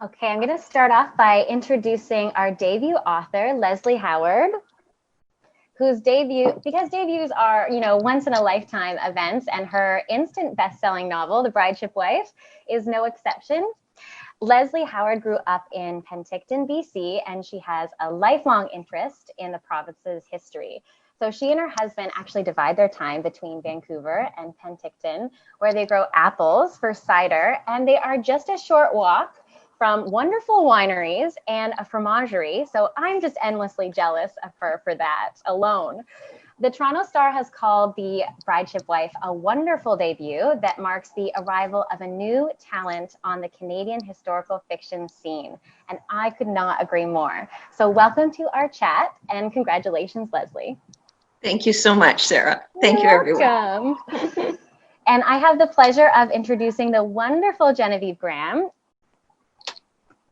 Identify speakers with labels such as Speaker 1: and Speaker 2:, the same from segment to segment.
Speaker 1: Okay, I'm going to start off by introducing our debut author, Leslie Howard, whose because debuts are, once in a lifetime events, and her instant best-selling novel, The Brideship Wife, is no exception. Leslie Howard grew up in Penticton, BC, and she has a lifelong interest in the province's history. So she and her husband actually divide their time between Vancouver and Penticton, where they grow apples for cider, and they are just a short walk from wonderful wineries and a fromagerie. So I'm just endlessly jealous of her for that alone. The Toronto Star has called The Brideship Wife a wonderful debut that marks the arrival of a new talent on the Canadian historical fiction scene. And I could not agree more. So welcome to our chat, and congratulations, Leslie.
Speaker 2: Thank you so much, Sarah. Thank you, everyone.
Speaker 1: Welcome. And I have the pleasure of introducing the wonderful Genevieve Graham,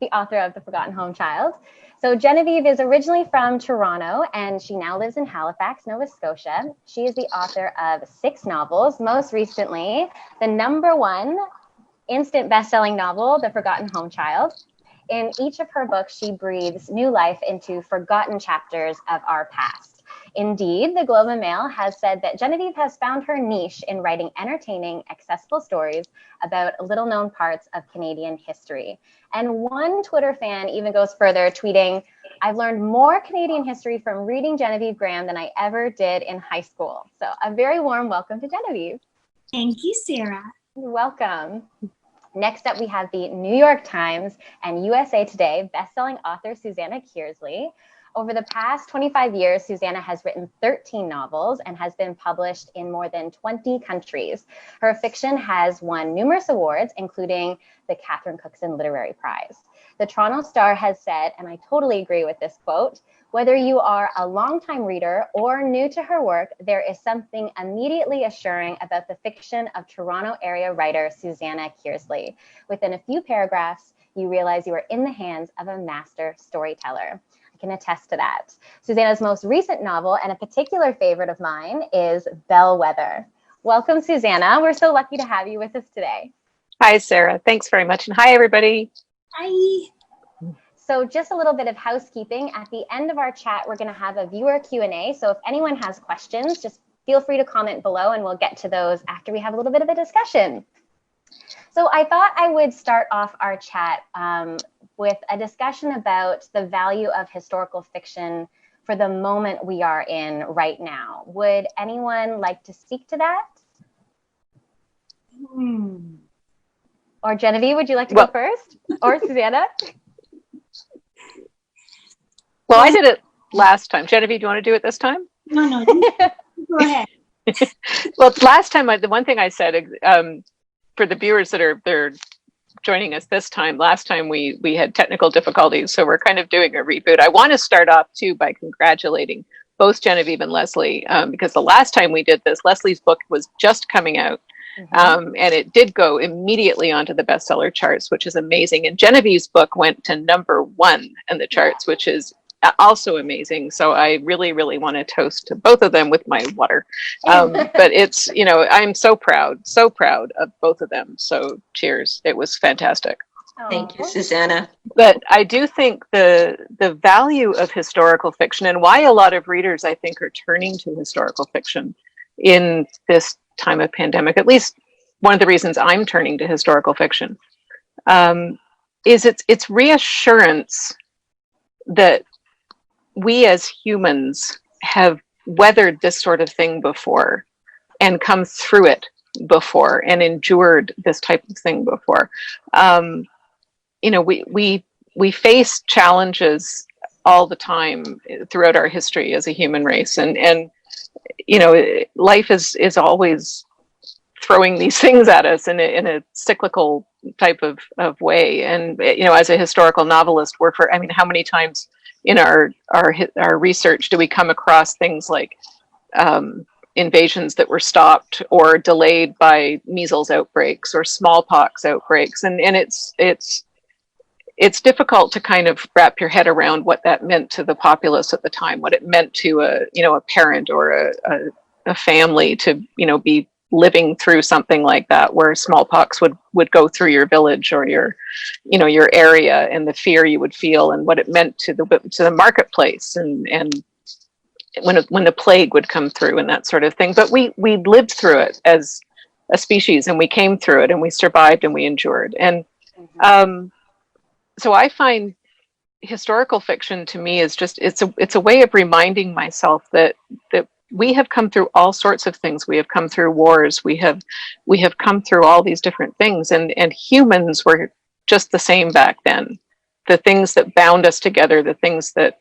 Speaker 1: the author of The Forgotten Home Child. So Genevieve is originally from Toronto, and she now lives in Halifax, Nova Scotia. She is the author of 6 novels, most recently the #1 instant best-selling novel, The Forgotten Home Child. In each of her books, she breathes new life into forgotten chapters of our past. Indeed, the Globe and Mail has said that Genevieve has found her niche in writing entertaining, accessible stories about little-known parts of Canadian history. And one Twitter fan even goes further, tweeting, "I've learned more Canadian history from reading Genevieve Graham than I ever did in high school." So a very warm welcome to Genevieve.
Speaker 3: Thank you, Sarah.
Speaker 1: You're welcome. Next up, we have the New York Times and USA Today bestselling author Susanna Kearsley. Over the past 25 years, Susanna has written 13 novels and has been published in more than 20 countries. Her fiction has won numerous awards, including the Catherine Cookson Literary Prize. The Toronto Star has said, and I totally agree with this quote, "Whether you are a longtime reader or new to her work, there is something immediately assuring about the fiction of Toronto area writer Susanna Kearsley. Within a few paragraphs, you realize you are in the hands of a master storyteller." Can attest to that. Susanna's most recent novel, and a particular favorite of mine, is Bellwether. Welcome, Susanna. We're so lucky to have you with us today.
Speaker 4: Hi, Sarah. Thanks very much. And hi, everybody.
Speaker 3: Hi.
Speaker 1: So just a little bit of housekeeping. At the end of our chat, we're going to have a viewer Q&A. So if anyone has questions, just feel free to comment below, and we'll get to those after we have a little bit of a discussion. So I thought I would start off our chat with a discussion about the value of historical fiction for the moment we are in right now. Would anyone like to speak to that? Or Genevieve, would you like to go first? Or Susanna?
Speaker 4: Well, I did it last time. Genevieve, do you want to do it this time?
Speaker 3: No, go ahead.
Speaker 4: Well, last time, the one thing I said, for the viewers that are joining us this time, last time we had technical difficulties, so we're kind of doing a reboot. I want to start off too by congratulating both Genevieve and Leslie, because the last time we did this, Leslie's book was just coming out, and it did go immediately onto the bestseller charts, which is amazing. And Genevieve's book went to #1 in the charts, which is also amazing. So I really, really want to toast to both of them with my water. But it's, I'm so proud of both of them. So cheers. It was fantastic.
Speaker 2: Thank you, Susanna.
Speaker 4: But I do think the value of historical fiction, and why a lot of readers, I think, are turning to historical fiction in this time of pandemic, at least one of the reasons I'm turning to historical fiction, is its reassurance that we as humans have weathered this sort of thing before and come through it before and endured this type of thing before. We face challenges all the time throughout our history as a human race, and life is always throwing these things at us in a cyclical type of way. And as a historical novelist, how many times in our research do we come across things like invasions that were stopped or delayed by measles outbreaks or smallpox outbreaks, and it's difficult to kind of wrap your head around what that meant to the populace at the time, what it meant to a parent or a family to be living through something like that, where smallpox would go through your village or your area, and the fear you would feel and what it meant to the marketplace, and when the plague would come through and that sort of thing. But we lived through it as a species, and we came through it, and we survived, and we endured. And so I find historical fiction, to me, is just it's a way of reminding myself that we have come through all sorts of things. We have come through wars. We have come through all these different things, and humans were just the same back then. The things that bound us together, the things that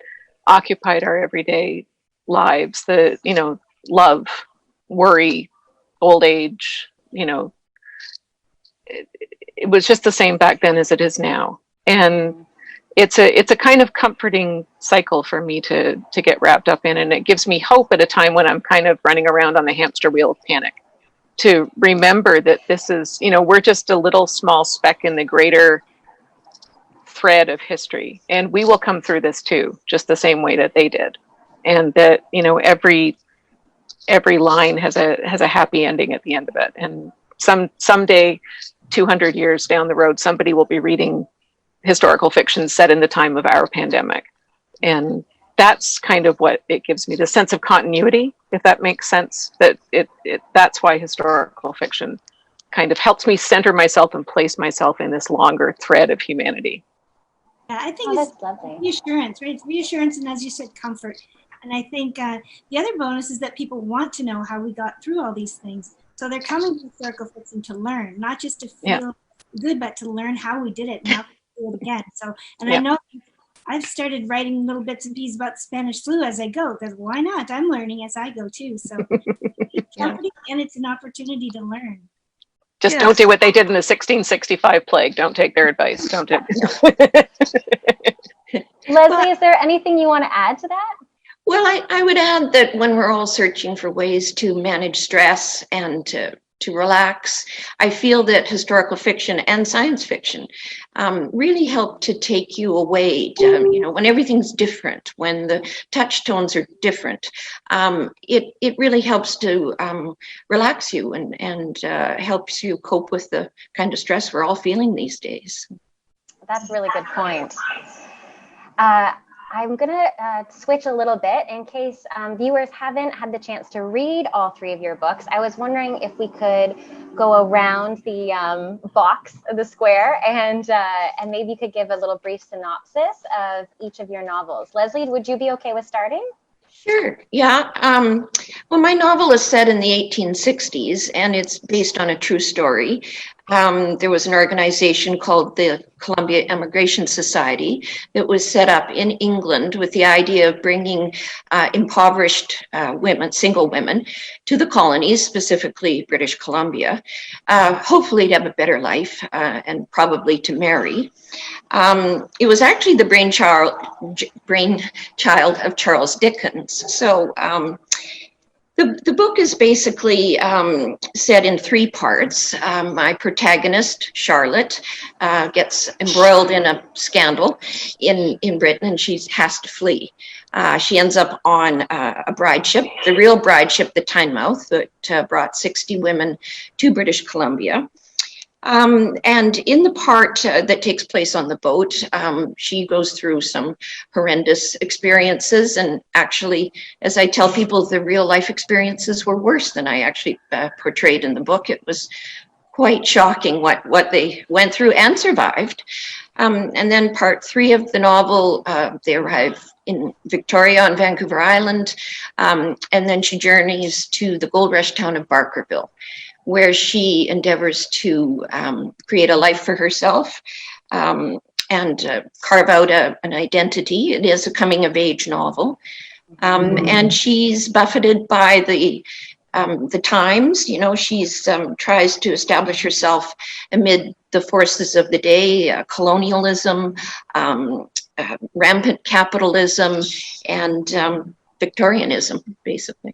Speaker 4: occupied our everyday lives, love, worry, old age, it was just the same back then as it is now. And it's a kind of comforting cycle for me to get wrapped up in, and it gives me hope at a time when I'm kind of running around on the hamster wheel of panic, to remember that this is, we're just a little small speck in the greater thread of history, and we will come through this too, just the same way that they did. And that, every line has a happy ending at the end of it. And someday, 200 years down the road, somebody will be reading historical fiction set in the time of our pandemic. And that's kind of what it gives me, the sense of continuity, if that makes sense. That's why historical fiction kind of helps me center myself and place myself in this longer thread of humanity.
Speaker 3: Yeah, I think
Speaker 1: that's
Speaker 3: it's
Speaker 1: lovely.
Speaker 3: Reassurance, right? It's reassurance, and as you said, comfort. And I think the other bonus is that people want to know how we got through all these things. So they're coming to historical fiction to learn, not just to feel good, but to learn how we did it and how we do it again. So, and I know I've started writing little bits and pieces about the Spanish flu as I go, because why not? I'm learning as I go too. So it's comforting, and it's an opportunity to learn.
Speaker 4: Just don't do what they did in the 1665 plague. Don't take their advice. Don't do
Speaker 1: Leslie, is there anything you want to add to that?
Speaker 2: Well, I would add that when we're all searching for ways to manage stress and to relax, I feel that historical fiction and science fiction really help to take you away, when everything's different, when the touch tones are different. It really helps to relax you and helps you cope with the kind of stress we're all feeling these days.
Speaker 1: That's a really good point. I'm going to switch a little bit in case viewers haven't had the chance to read all three of your books. I was wondering if we could go around the box, the square, and maybe you could give a little brief synopsis of each of your novels. Leslie, would you be okay with starting?
Speaker 2: Sure, yeah. Well, my novel is set in the 1860s, and it's based on a true story. There was an organization called the Columbia Immigration Society that was set up in England with the idea of bringing impoverished women, single women, to the colonies, specifically British Columbia, hopefully to have a better life and probably to marry. It was actually the brainchild of Charles Dickens. So the book is basically set in three parts. My protagonist, Charlotte, gets embroiled in a scandal in Britain, and she has to flee. She ends up on a bride ship, the real bride ship, the Tynemouth, that brought 60 women to British Columbia. And in the part that takes place on the boat, she goes through some horrendous experiences. And actually, as I tell people, the real life experiences were worse than I actually portrayed in the book. It was quite shocking what they went through and survived. And then part 3 of the novel, they arrive in Victoria on Vancouver Island. And then she journeys to the gold rush town of Barkerville, where she endeavors to create a life for herself and carve out an identity. It is a coming of age novel. And she's buffeted by the times. She's tries to establish herself amid the forces of the day, colonialism, rampant capitalism, and Victorianism, basically.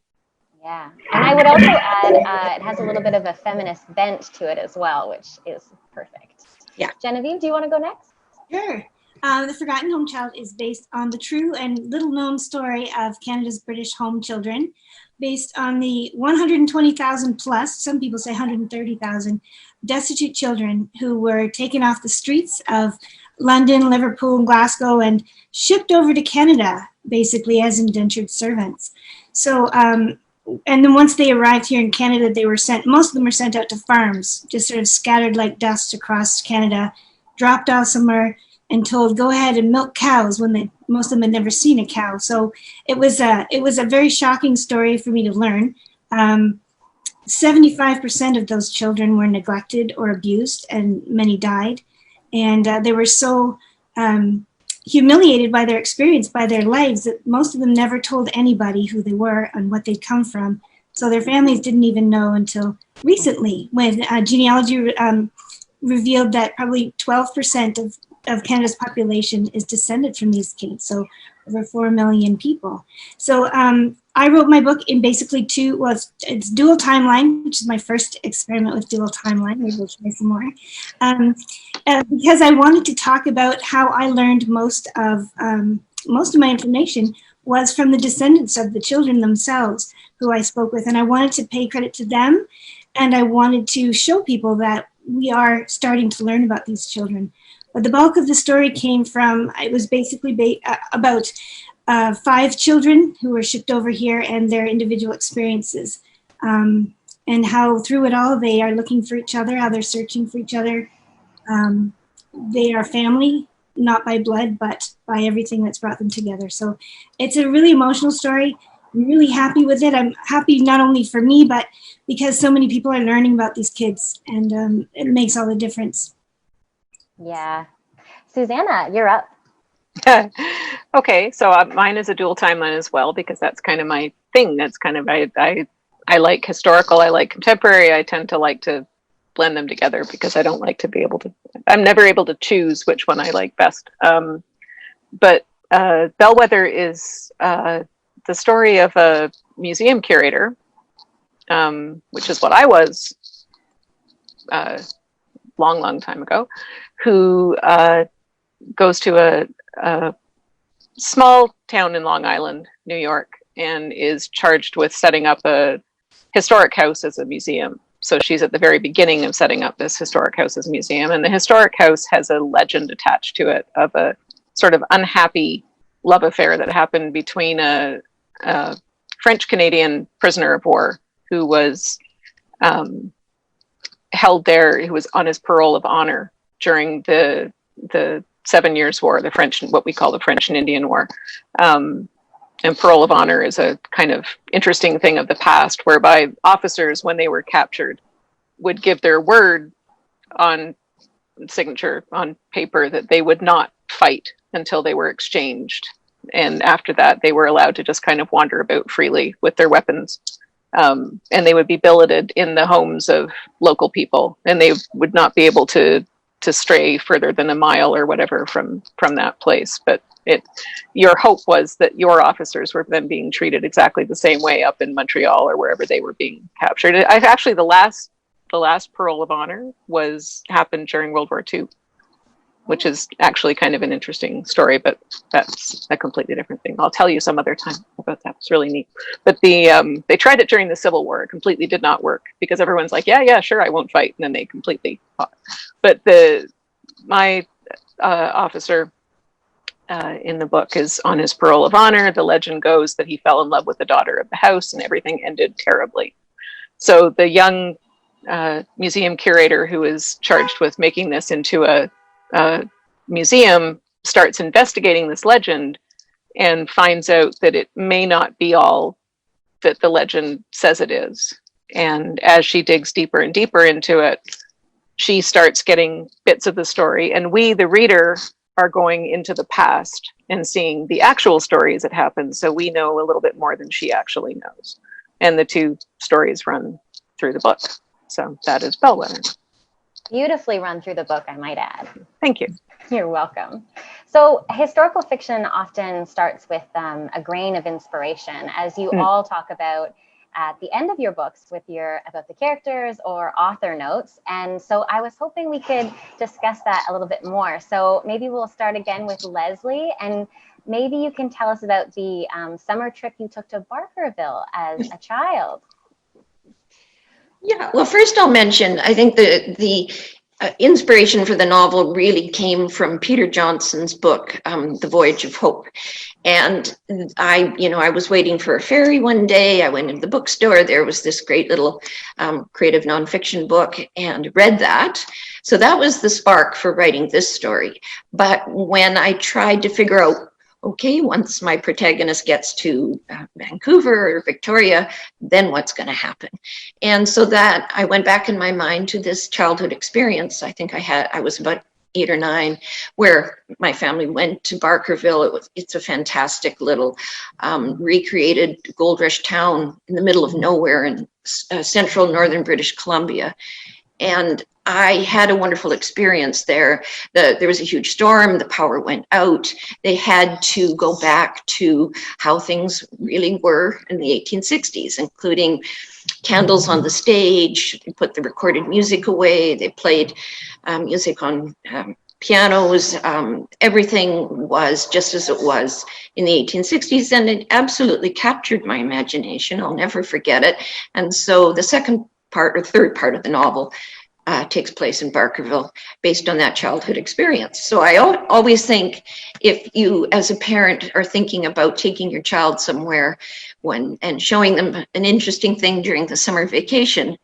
Speaker 1: Yeah, and I would also add it has a little bit of a feminist bent to it as well, which is perfect.
Speaker 2: Yeah.
Speaker 1: Genevieve, do you want to go next?
Speaker 3: Sure. The Forgotten Home Child is based on the true and little-known story of Canada's British home children. based on the 120,000 plus, some people say 130,000, destitute children who were taken off the streets of London, Liverpool, and Glasgow and shipped over to Canada, basically as indentured servants. So, and then once they arrived here in Canada, they were sent, most of them were sent out to farms, just sort of scattered like dust across Canada, dropped off somewhere and told, go ahead and milk cows when most of them had never seen a cow. So it was a very shocking story for me to learn. 75% of those children were neglected or abused, and many died. And they were so humiliated by their experience, by their lives, that most of them never told anybody who they were and what they'd come from. So their families didn't even know until recently, when genealogy revealed that probably 12% of Canada's population is descended from these kids. So over 4 million people. So I wrote my book in basically it's dual timeline, which is my first experiment with dual timeline. Maybe we'll try some more. Because I wanted to talk about how I learned most of my information was from the descendants of the children themselves who I spoke with. And I wanted to pay credit to them. And I wanted to show people that we are starting to learn about these children. But the bulk of the story came from, it was basically about 5 children who were shipped over here and their individual experiences. And how through it all, they are looking for each other, how they're searching for each other. They are family, not by blood, but by everything that's brought them together. So it's a really emotional story. I'm really happy with it. I'm happy not only for me, but because so many people are learning about these kids, and it makes all the difference.
Speaker 1: Yeah. Susanna, you're up.
Speaker 4: Okay, so mine is a dual timeline as well, because that's kind of my thing. That's kind of, I like historical, I like contemporary. I tend to like to blend them together because I don't like to be able to, I'm never able to choose which one I like best. But Bellwether is the story of a museum curator, which is what I was long time ago, who goes to a small town in Long Island, New York, and is charged with setting up a historic house as a museum. So she's at the very beginning of setting up this historic house as a museum. And the historic house has a legend attached to it of a sort of unhappy love affair that happened between a French-Canadian prisoner of war who was held there, who was on his parole of honor during the 7 Years' War, the French, what we call the French and Indian War. And parole of honor is a kind of interesting thing of the past, whereby officers, when they were captured, would give their word on signature on paper that they would not fight until they were exchanged. And after that, they were allowed to just kind of wander about freely with their weapons. And they would be billeted in the homes of local people, and they would not be able to stray further than a mile or whatever from that place. But your hope was that your officers were then being treated exactly the same way up in Montreal or wherever they were being captured. I've actually, the last parole of honor happened during World War II, which is actually kind of an interesting story, but that's a completely different thing. I'll tell you some other time about that. It's really neat. But they tried it during the Civil War. It completely did not work because everyone's like, yeah, sure, I won't fight. And then they completely fought. But my officer in the book is on his parole of honor. The legend goes that he fell in love with the daughter of the house and everything ended terribly. So the young museum curator who is charged with making this into a museum starts investigating this legend and finds out that it may not be all that the legend says it is. And as she digs deeper and deeper into it, she starts getting bits of the story. And we, the reader, are going into the past and seeing the actual stories that happened. So we know a little bit more than she actually knows. And the two stories run through the book. So that is Bellwether.
Speaker 1: Beautifully run through the book, I might add.
Speaker 4: Thank you.
Speaker 1: You're welcome. So historical fiction often starts with a grain of inspiration, as you all talk about at the end of your books with about the characters or author notes. And so I was hoping we could discuss that a little bit more. So maybe we'll start again with Leslie. And maybe you can tell us about the summer trip you took to Barkerville as a child.
Speaker 2: Yeah, well, first I'll mention, I think the inspiration for the novel really came from Peter Johnson's book, The Voyage of Hope. And I was waiting for a ferry one day. I went into the bookstore. There was this great little creative nonfiction book and read that. So that was the spark for writing this story. But when I tried to figure out, okay, once my protagonist gets to Vancouver or Victoria, then what's going to happen? And so that I went back in my mind to this childhood experience. I think I was about 8 or 9, where my family went to Barkerville. It's a fantastic little recreated gold rush town in the middle of nowhere in central northern British Columbia. And I had a wonderful experience there. There was a huge storm, the power went out. They had to go back to how things really were in the 1860s, including candles on the stage. They put the recorded music away. They played music on pianos. Everything was just as it was in the 1860s, and it absolutely captured my imagination. I'll never forget it. And so the second part or third part of the novel takes place in Barkerville based on that childhood experience. So I always think if you as a parent are thinking about taking your child somewhere and showing them an interesting thing during the summer vacation,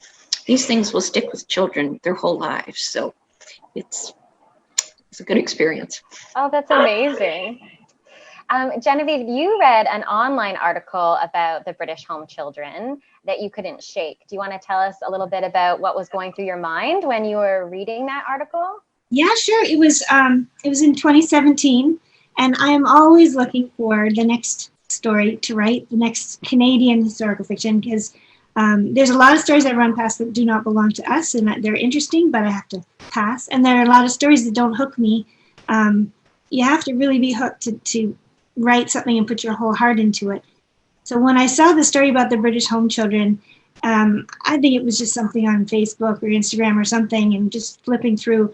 Speaker 2: these things will stick with children their whole lives. So it's a good experience.
Speaker 1: Oh, that's amazing. Genevieve, you read an online article about the British home children that you couldn't shake. Do you want to tell us a little bit about what was going through your mind when you were reading that article?
Speaker 3: Yeah, sure. It was in 2017, and I am always looking for the next story to write, the next Canadian historical fiction, because there's a lot of stories I run past that do not belong to us, and that they're interesting, but I have to pass. And there are a lot of stories that don't hook me. You have to really be hooked to write something and put your whole heart into it. So when I saw the story about the British home children, I think it was just something on Facebook or Instagram or something, and just flipping through.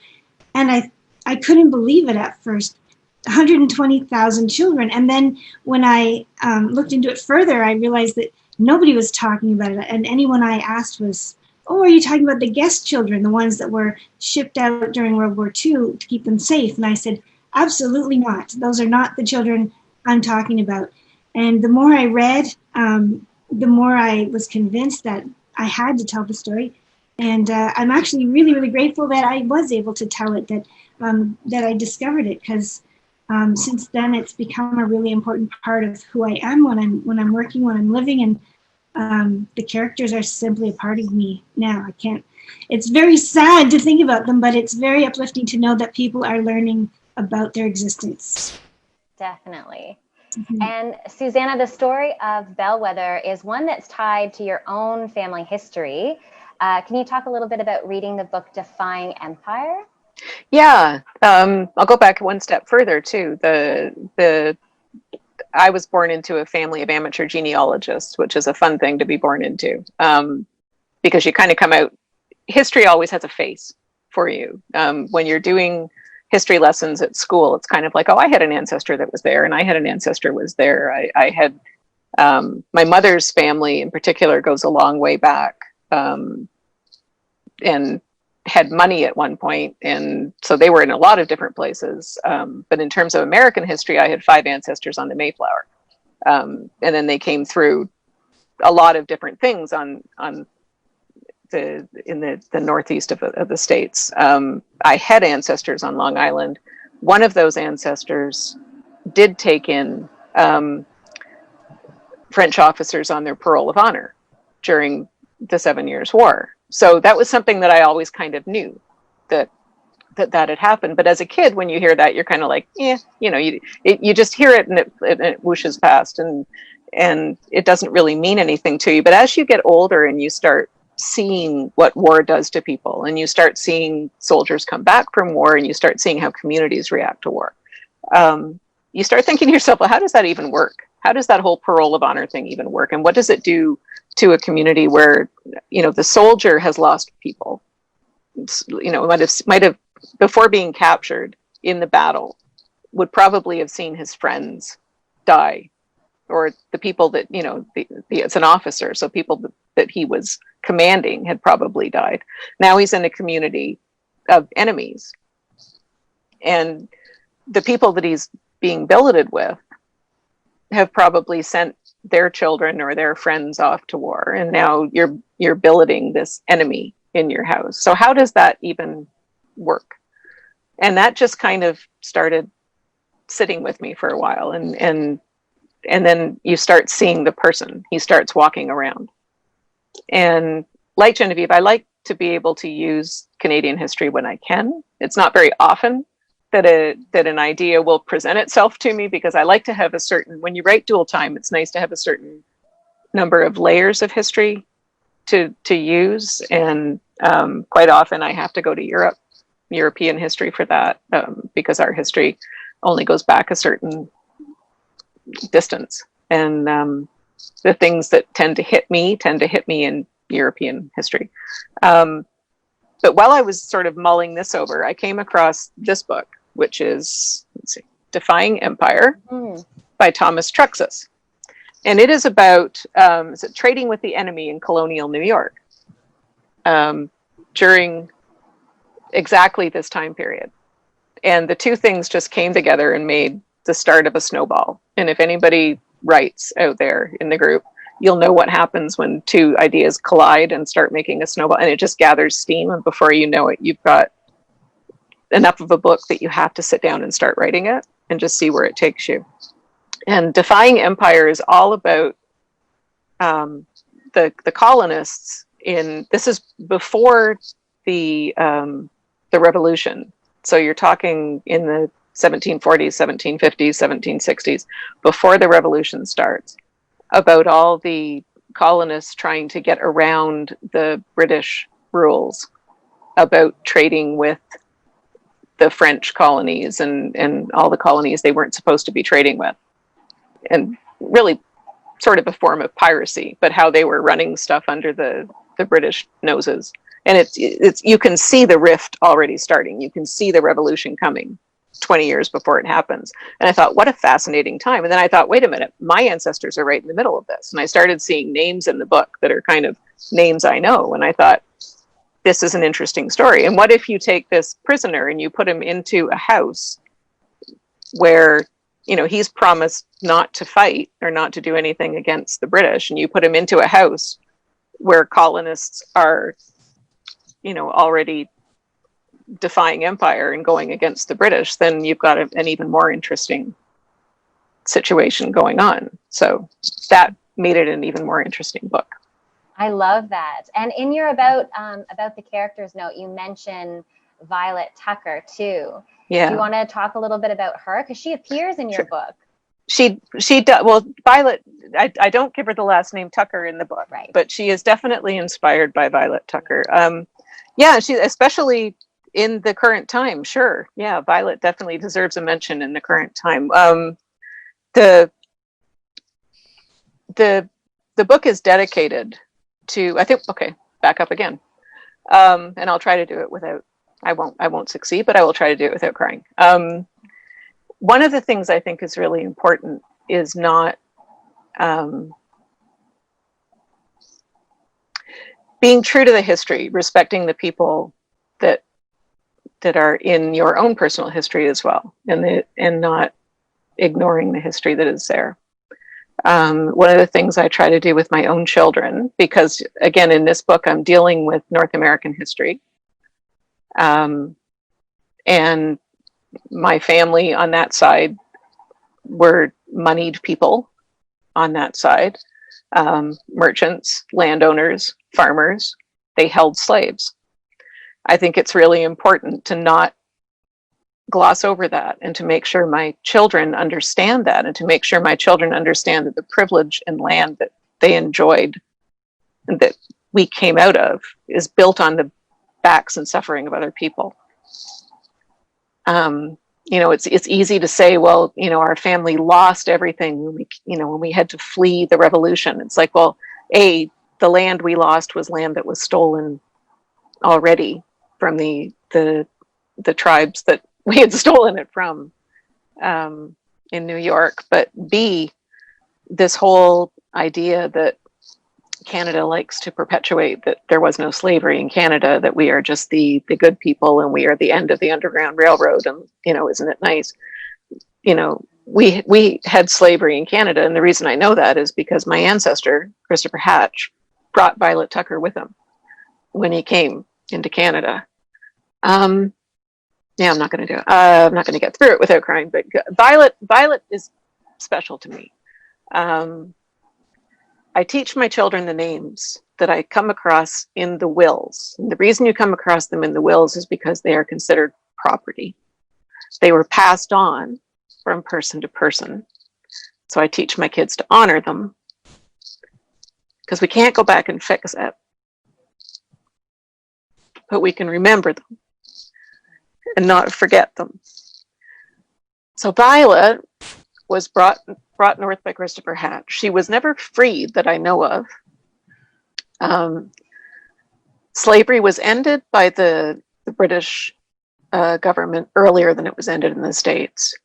Speaker 3: And I couldn't believe it at first. 120,000 children. And then when I looked into it further, I realized that nobody was talking about it. And anyone I asked was, oh, are you talking about the guest children, the ones that were shipped out during World War II to keep them safe? And I said, absolutely not. Those are not the children I'm talking about. And the more I read, the more I was convinced that I had to tell the story. And I'm actually really, really grateful that I was able to tell it, that I discovered it, because since then it's become a really important part of who I am when I'm working, when I'm living, and the characters are simply a part of me now. It's very sad to think about them, but it's very uplifting to know that people are learning about their existence.
Speaker 1: Definitely.
Speaker 3: Mm-hmm.
Speaker 1: And Susanna, the story of Bellwether is one that's tied to your own family history. Can you talk a little bit about reading the book Defying Empire?
Speaker 4: Yeah, I'll go back one step further too. I was born into a family of amateur genealogists, which is a fun thing to be born into, because you kind of come out. History always has a face for you. When you're doing history lessons at school, it's kind of like, oh, I had an ancestor that was there, and I had an ancestor was there. I had my mother's family in particular goes a long way back, and had money at one point, and so they were in a lot of different places. But in terms of American history, I had 5 ancestors on the Mayflower, and then they came through a lot of different things in the northeast of the states. I had ancestors on Long Island. One of those ancestors did take in French officers on their parole of honor during the 7 Years' War. So that was something that I always kind of knew that had happened. But as a kid, when you hear that, you're kind of like, yeah, you just hear it and it whooshes past, and it doesn't really mean anything to you. But as you get older and you start seeing what war does to people, and you start seeing soldiers come back from war, and you start seeing how communities react to war, you start thinking to yourself, well, how does that even work? How does that whole parole of honor thing even work? And what does it do to a community where, the soldier has lost people, might have before being captured in the battle, would probably have seen his friends die, or the people that, it's an officer, so people that he was commanding had probably died. Now he's in a community of enemies, and the people that he's being billeted with have probably sent their children or their friends off to war, and now you're billeting this enemy in your house. So how does that even work? And that just kind of started sitting with me for a while, and then you start seeing the person. He starts walking around, and like Genevieve, I like to be able to use Canadian history when I can. It's not very often that an idea will present itself to me, because I like to have when you write dual time, it's nice to have a certain number of layers of history to use. And quite often I have to go to European history for that, because our history only goes back a certain distance. And the things that tend to hit me in European history. But while I was sort of mulling this over, I came across this book, which is, Defying Empire by Thomas Truxas. And it is about trading with the enemy in colonial New York during exactly this time period. And the two things just came together and made the start of a snowball. And if anybody writes out there in the group, you'll know what happens when two ideas collide and start making a snowball, and it just gathers steam. And before you know it, you've got enough of a book that you have to sit down and start writing it and just see where it takes you. And Defying Empire is all about the colonists this is before the revolution. So you're talking in the 1740s, 1750s, 1760s, before the revolution starts, about all the colonists trying to get around the British rules about trading with the French colonies and all the colonies they weren't supposed to be trading with. And really sort of a form of piracy, but how they were running stuff under the British noses. And it's you can see the rift already starting. You can see the revolution coming 20 years before it happens. And I thought, what a fascinating time. And then I thought, wait a minute, my ancestors are right in the middle of this. And I started seeing names in the book that are kind of names I know. And I thought, this is an interesting story. And what if you take this prisoner and you put him into a house where, he's promised not to fight or not to do anything against the British, and you put him into a house where colonists are, already defying empire and going against the British, then you've got an even more interesting situation going on. So that made it an even more interesting book.
Speaker 1: I love that. And in your about the characters note, you mention Violet Tucker too.
Speaker 4: Yeah.
Speaker 1: Do you want to talk a little bit about her? Because she appears in your book.
Speaker 4: She does. Well, Violet, I don't give her the last name Tucker in the book,
Speaker 1: right? But
Speaker 4: she is definitely inspired by Violet Tucker. She, especially in the current time, sure. Yeah, Violet definitely deserves a mention in the current time. The book is dedicated to, I think, okay, back up again. And I'll try to do it without, I won't succeed, but I will try to do it without crying. One of the things I think is really important is not being true to the history, respecting the people that are in your own personal history as well, and not ignoring the history that is there. One of the things I try to do with my own children, because again, in this book, I'm dealing with North American history. And my family on that side were moneyed people on that side, merchants, landowners, farmers. They held slaves. I think it's really important to not gloss over that, and to make sure my children understand that, and to make sure my children understand that the privilege and land that they enjoyed and that we came out of is built on the backs and suffering of other people. It's easy to say, well, our family lost everything when we had to flee the revolution. It's like, well, the land we lost was land that was stolen already from the tribes that we had stolen it from. in New York, but B, this whole idea that Canada likes to perpetuate that there was no slavery in Canada, that we are just the good people and we are the end of the Underground Railroad, and isn't it nice? We had slavery in Canada, and the reason I know that is because my ancestor, Christopher Hatch, brought Violet Tucker with him when he came into Canada. Yeah, I'm not going to get through it without crying, but Violet is special to me. I teach my children the names that I come across in the wills. And the reason you come across them in the wills is because they are considered property. They were passed on from person to person. So I teach my kids to honor them, because we can't go back and fix it, but we can remember them and not forget them. So Violet was brought north by Christopher Hatch. She was never freed that I know of. Slavery was ended by the British government earlier than it was ended in the States.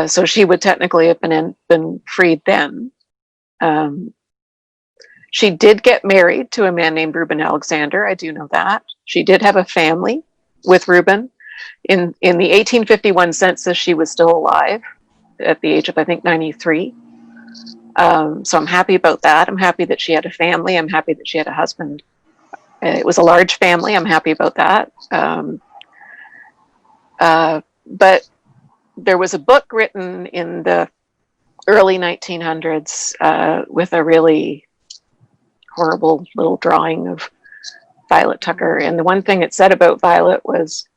Speaker 4: So she would technically have been freed then. She did get married to a man named Reuben Alexander. I do know that. She did have a family with Reuben. In the 1851 census, she was still alive at the age of, I think, 93. So I'm happy about that. I'm happy that she had a family. I'm happy that she had a husband. It was a large family. I'm happy about that. But there was a book written in the early 1900s with a really horrible little drawing of Violet Tucker. And the one thing it said about Violet was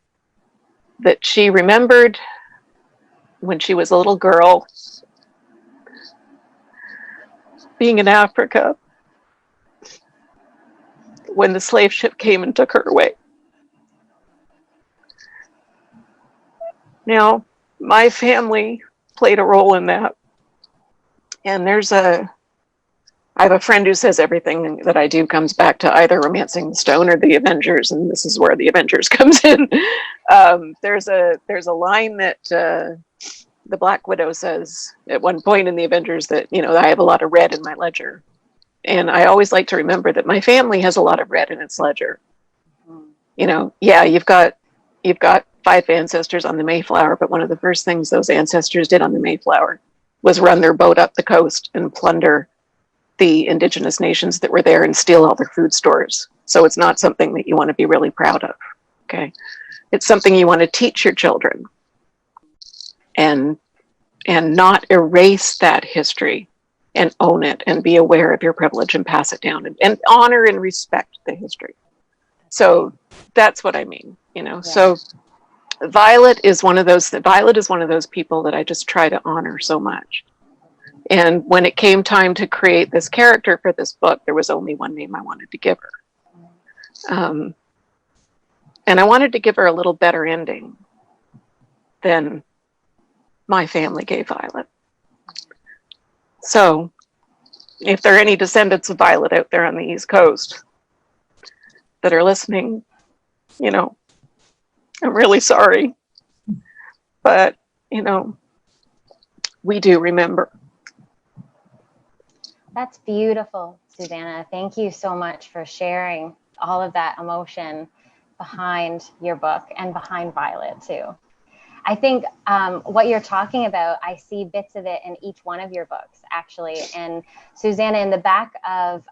Speaker 4: that she remembered when she was a little girl being in Africa when the slave ship came and took her away. Now, my family played a role in that. And I have a friend who says everything that I do comes back to either Romancing the Stone or the Avengers, and this is where the Avengers comes in. There's a line that the Black Widow says at one point in the Avengers that, I have a lot of red in my ledger. And I always like to remember that my family has a lot of red in its ledger. Yeah, you've got 5 ancestors on the Mayflower, but one of the first things those ancestors did on the Mayflower was run their boat up the coast and plunder the indigenous nations that were there and steal all their food stores. So it's not something that you want to be really proud of. Okay. It's something you want to teach your children and not erase that history, and own it and be aware of your privilege and pass it down and honor and respect the history. So that's what I mean, Yeah. So Violet is one of those people that I just try to honor so much. And when it came time to create this character for this book, there was only one name I wanted to give her. And I wanted to give her a little better ending than my family gave Violet. So if there are any descendants of Violet out there on the East Coast that are listening, I'm really sorry. But, we do remember.
Speaker 1: That's beautiful, Susanna. Thank you so much for sharing all of that emotion behind your book and behind Violet too. I think what you're talking about, I see bits of it in each one of your books, actually. And Susanna, in the back of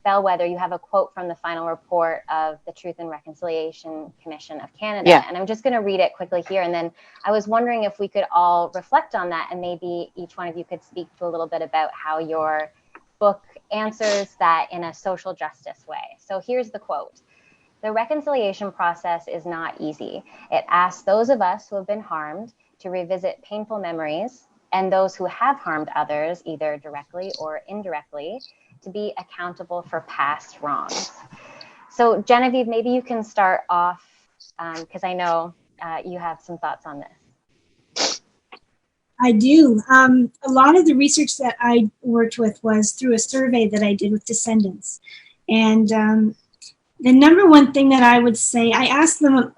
Speaker 1: Bellwether, you have a quote from the final report of the Truth and Reconciliation Commission of Canada. Yeah. And I'm just going to read it quickly here. And then I was wondering if we could all reflect on that, and maybe each one of you could speak to a little bit about how your book answers that in a social justice way. So here's the quote. The reconciliation process is not easy. It asks those of us who have been harmed to revisit painful memories, and those who have harmed others, either directly or indirectly, to be accountable for past wrongs. So Genevieve, maybe you can start off, because I know you have some thoughts on this.
Speaker 3: I do. A lot of the research that I worked with was through a survey that I did with descendants. And the number one thing that I would say, I asked them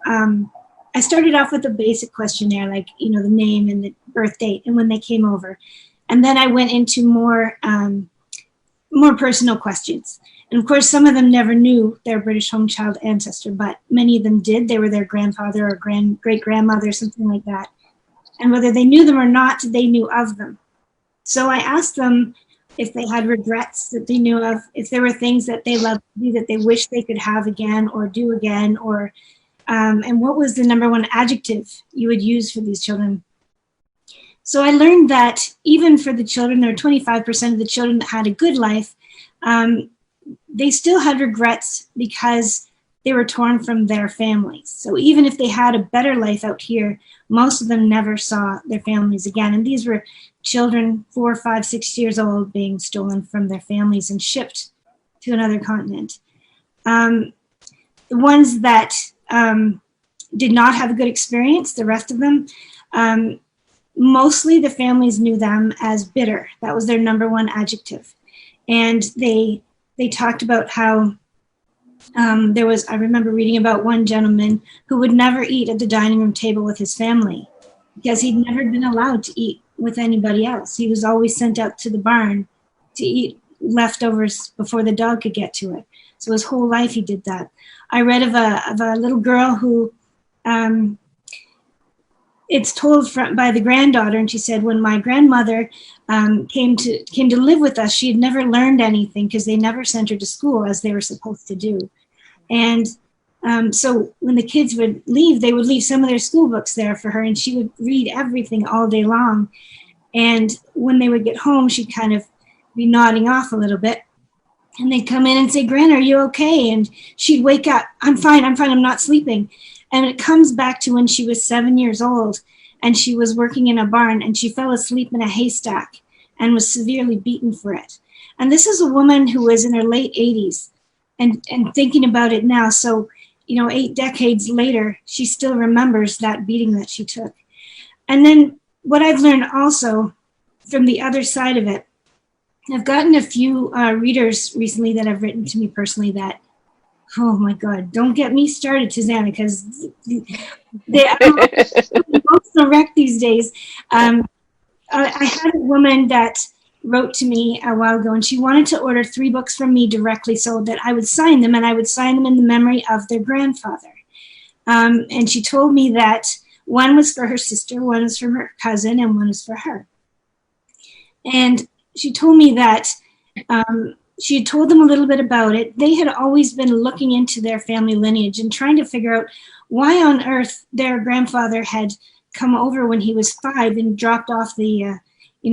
Speaker 3: I started off with a basic questionnaire, like, you know, the name and the birth date and when they came over. And then I went into more personal questions. And of course, some of them never knew their British home child ancestor, but many of them did. They were their grandfather or great-grandmother, something like that. And whether they knew them or not, they knew of them. So I asked them if they had regrets that they knew of, if there were things that they loved to do that they wish they could have again or do again, or and what was the number one adjective you would use for these children. So I learned that even for the children, there were 25% of the children that had a good life, they still had regrets because they were torn from their families. So even if they had a better life out here, most of them never saw their families again. And these were children 4, 5, 6 years old being stolen from their families and shipped to another continent. The ones that did not have a good experience, the rest of them, mostly the families knew them as bitter. That was their number one adjective. And they talked about how I remember reading about one gentleman who would never eat at the dining room table with his family because he'd never been allowed to eat with anybody else. He was always sent out to the barn to eat leftovers before the dog could get to it. So his whole life he did that. I read of a little girl who it's told by the granddaughter, and she said, when my grandmother came to live with us, she had never learned anything because they never sent her to school as they were supposed to do. And so when the kids would leave, they would leave some of their school books there for her, and she would read everything all day long. And when they would get home, she'd kind of be nodding off a little bit. And they'd come in and say, Gran, are you okay? And she'd wake up, I'm fine, I'm not sleeping. And it comes back to when she was 7 years old and she was working in a barn and she fell asleep in a haystack and was severely beaten for it. And this is a woman who was in her late 80s and thinking about it now. So, 8 decades later, she still remembers that beating that she took. And then what I've learned also from the other side of it, I've gotten a few readers recently that have written to me personally that, oh my God, don't get me started, Susanna, because they're emotional wreck these days. I had a woman that wrote to me a while ago, and she wanted to order 3 books from me directly so that I would sign them, and I would sign them in the memory of their grandfather. And she told me that one was for her sister, one was for her cousin, and one was for her. And she told me that she had told them a little bit about it. They had always been looking into their family lineage and trying to figure out why on earth their grandfather had come over when he was 5 and dropped off the,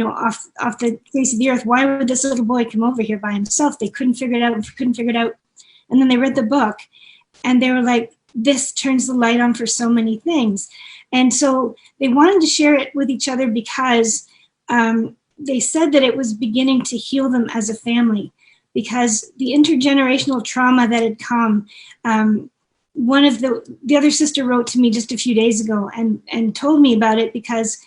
Speaker 3: off the face of the earth. Why would this little boy come over here by himself? They couldn't figure it out. And then they read the book and they were like, this turns the light on for so many things. And so they wanted to share it with each other because they said that it was beginning to heal them as a family, because the intergenerational trauma that had come, one of the other sister wrote to me just a few days ago and told me about it because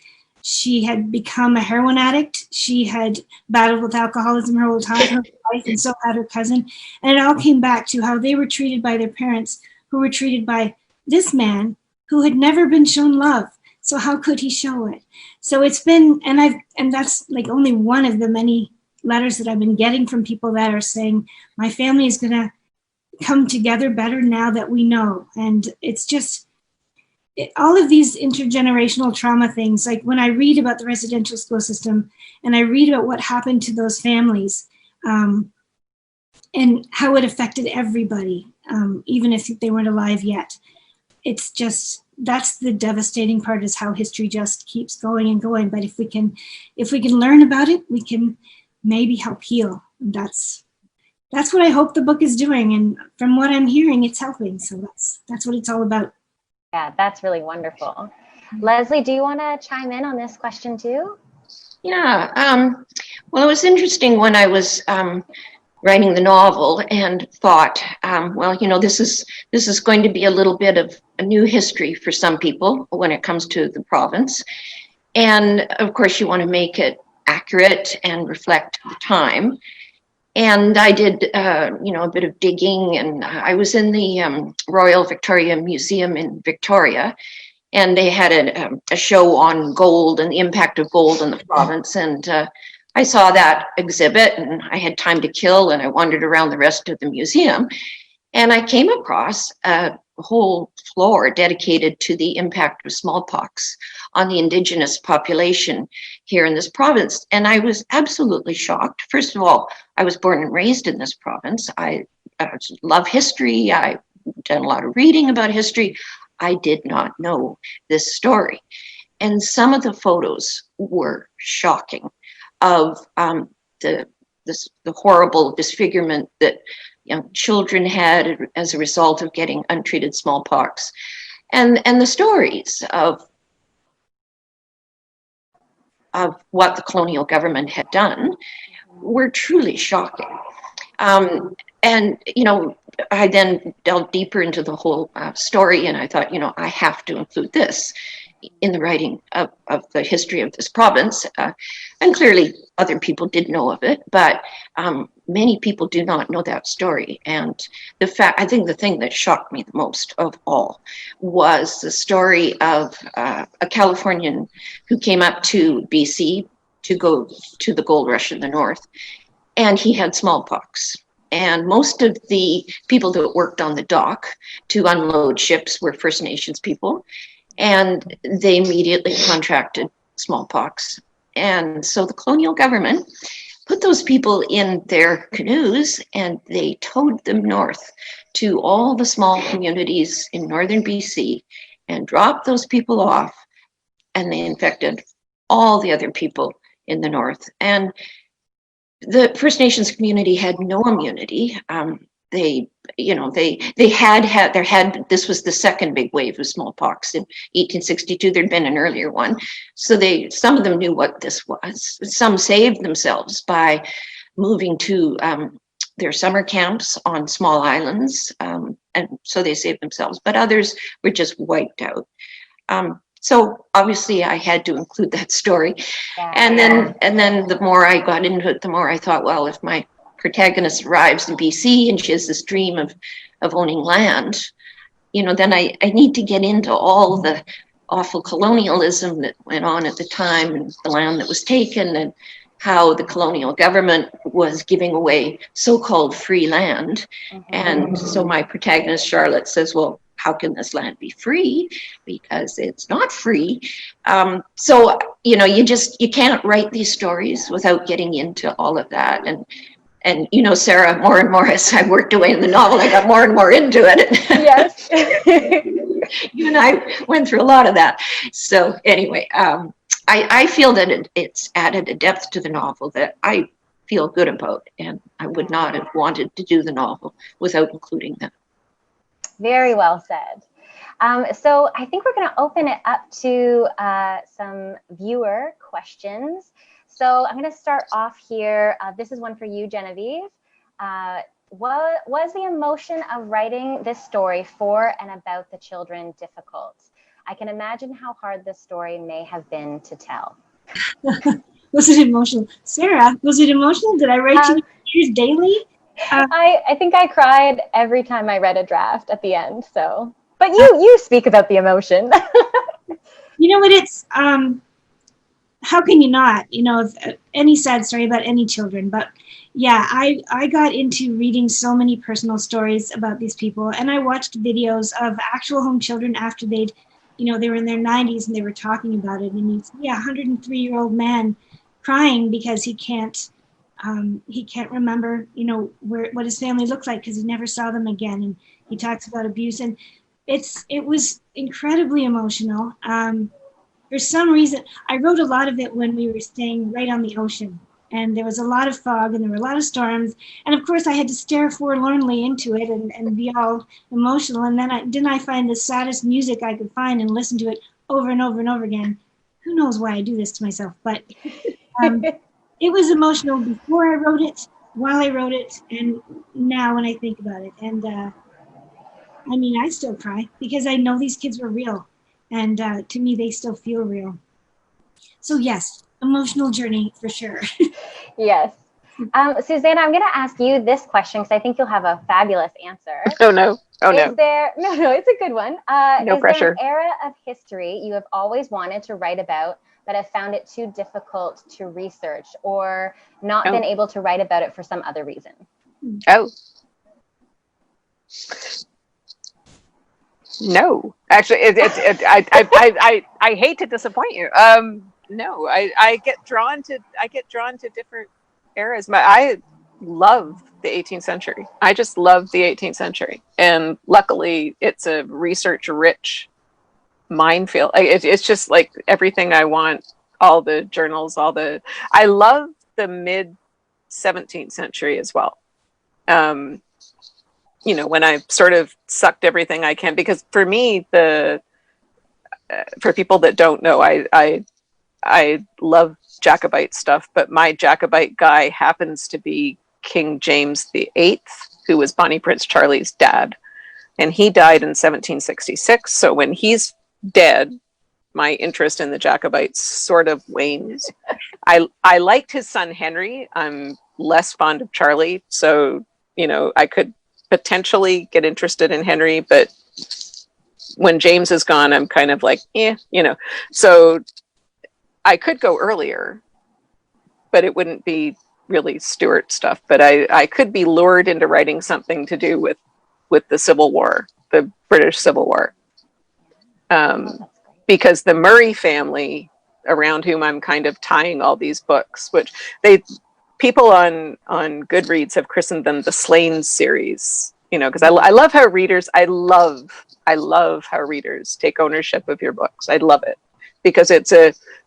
Speaker 3: she had become a heroin addict. She had battled with alcoholism her whole time, her life, and so had her cousin. And it all came back to how they were treated by their parents, who were treated by this man who had never been shown love. So how could he show it? So it's been, and that's like only one of the many letters that I've been getting from people that are saying, my family is going to come together better now that we know. And it's just, all of these intergenerational trauma things, like when I read about the residential school system and I read about what happened to those families and how it affected everybody, even if they weren't alive yet, it's just, that's the devastating part, is how history just keeps going and going. But if we can learn about it, we can maybe help heal. And that's what I hope the book is doing. And from what I'm hearing, it's helping. So that's what it's all about.
Speaker 1: Yeah, that's really wonderful. Leslie, do you want to chime in on this question too?
Speaker 2: Yeah. Well, it was interesting when I was writing the novel and thought, this is going to be a little bit of a new history for some people when it comes to the province. And of course, you want to make it accurate and reflect the time. And I did, a bit of digging, and I was in the Royal Victoria Museum in Victoria, and they had a show on gold and the impact of gold in the province. And I saw that exhibit, and I had time to kill, and I wandered around the rest of the museum, and I came across a whole floor dedicated to the impact of smallpox on the Indigenous population here in this province. And I was absolutely shocked. First of all, I was born and raised in this province. I love history. I've done a lot of reading about history. I did not know this story. And some of the photos were shocking of the horrible disfigurement that children had as a result of getting untreated smallpox, and the stories of what the colonial government had done were truly shocking. And I then delved deeper into the whole story, and I thought, I have to include this in the writing of the history of this province. And clearly other people did know of it, but many people do not know that story. And I think the thing that shocked me the most of all was the story of a Californian who came up to BC to go to the gold rush in the north, and he had smallpox. And most of the people that worked on the dock to unload ships were First Nations people, and they immediately contracted smallpox. And so the colonial government put those people in their canoes, and they towed them north to all the small communities in northern BC and dropped those people off, and they infected all the other people in the north. And the First Nations community had no immunity. This was the second big wave of smallpox in 1862. There'd been an earlier one. So some of them knew what this was. Some saved themselves by moving to their summer camps on small islands. And so they saved themselves, but others were just wiped out. So obviously I had to include that story.
Speaker 1: Yeah.
Speaker 2: And then the more I got into it, the more I thought, well, if my protagonist arrives in BC and she has this dream of owning land, then I need to get into all the awful colonialism that went on at the time, and the land that was taken, and how the colonial government was giving away so-called free land. Mm-hmm. And so my protagonist, Charlotte, says, well, how can this land be free? Because it's not free. So, you can't write these stories without getting into all of that. And Sarah, more and more as I worked away in the novel, I got more and more into it.
Speaker 1: Yes.
Speaker 2: You and I went through a lot of that. So anyway, I feel that it's added a depth to the novel that I feel good about, and I would not have wanted to do the novel without including that.
Speaker 1: Very well said. So I think we're going to open it up to some viewer questions. So I'm going to start off here. This is one for you, Genevieve. Was the emotion of writing this story for and about the children difficult? I can imagine how hard this story may have been to tell.
Speaker 3: Was it emotional? Sarah, was it emotional? Did I write to you daily?
Speaker 1: I think I cried every time I read a draft at the end. So, but you speak about the emotion.
Speaker 3: You know what? It's how can you not? Any sad story about any children. But yeah, I got into reading so many personal stories about these people, and I watched videos of actual home children after they were in their 90s and they were talking about it. And a 103-year-old man crying because he can't remember, what his family looked like because he never saw them again. And he talks about abuse, and it was incredibly emotional. For some reason, I wrote a lot of it when we were staying right on the ocean, and there was a lot of fog and there were a lot of storms. And of course I had to stare forlornly into it and be all emotional. And then I find the saddest music I could find and listen to it over and over and over again. Who knows why I do this to myself, but it was emotional before I wrote it, while I wrote it, and now when I think about it. And I still cry because I know these kids were real, and to me, they still feel real. So yes, emotional journey for sure.
Speaker 1: Yes. Susanna, I'm going to ask you this question because I think you'll have a fabulous answer.
Speaker 4: Oh no. Oh no.
Speaker 1: Is there, no, it's a good one.
Speaker 4: No
Speaker 1: is
Speaker 4: pressure.
Speaker 1: there an era of history you have always wanted to write about, but have found it too difficult to research or not been able to write about it for some other reason?
Speaker 4: Oh. No, actually, I hate to disappoint you. No, I get drawn to different eras. I love the 18th century. I just love the 18th century, and luckily, it's a research-rich minefield. It's just like everything I want. All the journals, I love the mid 17th century as well. You know, when I sort of sucked everything I can, because for me, for people that don't know, I love Jacobite stuff, but my Jacobite guy happens to be King James VIII, who was Bonnie Prince Charlie's dad, and he died in 1766. So when he's dead, my interest in the Jacobites sort of wanes. I liked his son Henry. I'm less fond of Charlie, so you know I could potentially get interested in Henry, but when James is gone, I'm kind of like, you know. So I could go earlier, but it wouldn't be really Stuart stuff. But I could be lured into writing something to do with the Civil War, the British Civil War. Because the Murray family, around whom I'm kind of tying all these books, which people on Goodreads have christened them the Slain series, you know, because I love how readers, I love how readers take ownership of your books. I love it because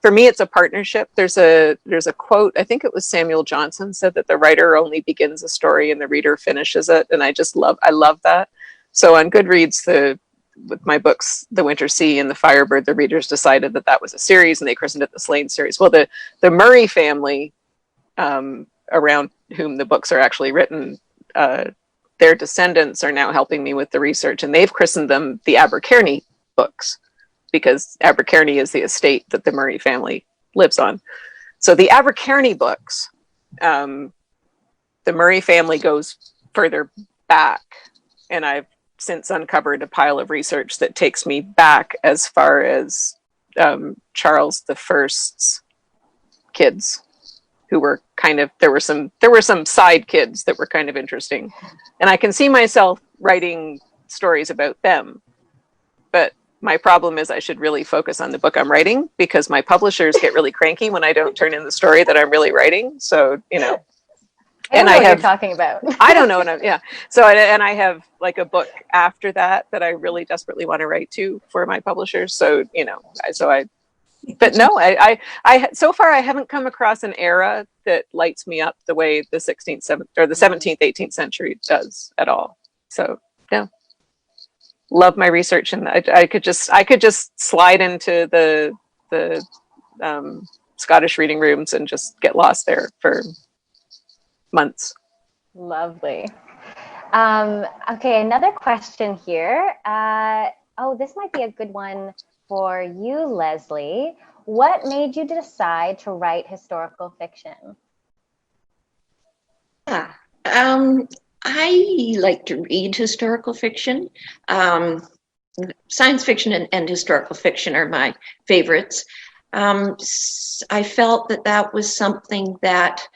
Speaker 4: for me, it's a partnership. There's a quote, I think it was Samuel Johnson said that the writer only begins a story and the reader finishes it. And I love that. So on Goodreads, with my books, The Winter Sea and The Firebird, the readers decided that was a series and they christened it the Slain series. Well, the Murray family, around whom the books are actually written, their descendants are now helping me with the research, and they've christened them the Abercairny books because Abercairny is the estate that the Murray family lives on. So the Abercairny books, the Murray family goes further back, and I've since uncovered a pile of research that takes me back as far as Charles I's kids, who were kind of, there were some side kids that were kind of interesting, and I can see myself writing stories about them. But my problem is I should really focus on the book I'm writing, because my publishers get really cranky when I don't turn in the story that I'm really writing. So, you know.
Speaker 1: I don't know what you're talking about.
Speaker 4: I don't know what yeah. So, and I have like a book after that I really desperately want to write to for my publishers. So, you know, but no, I so far I haven't come across an era that lights me up the way the 16th, 17th, or the 17th, 18th century does at all. So, no. Love my research, and I could just slide into the Scottish reading rooms and just get lost there for months.
Speaker 1: Lovely. Okay, another question here. This might be a good one for you, Leslie. What made you decide to write historical fiction?
Speaker 2: I like to read historical fiction. Science fiction and historical fiction are my favorites. I felt that was something that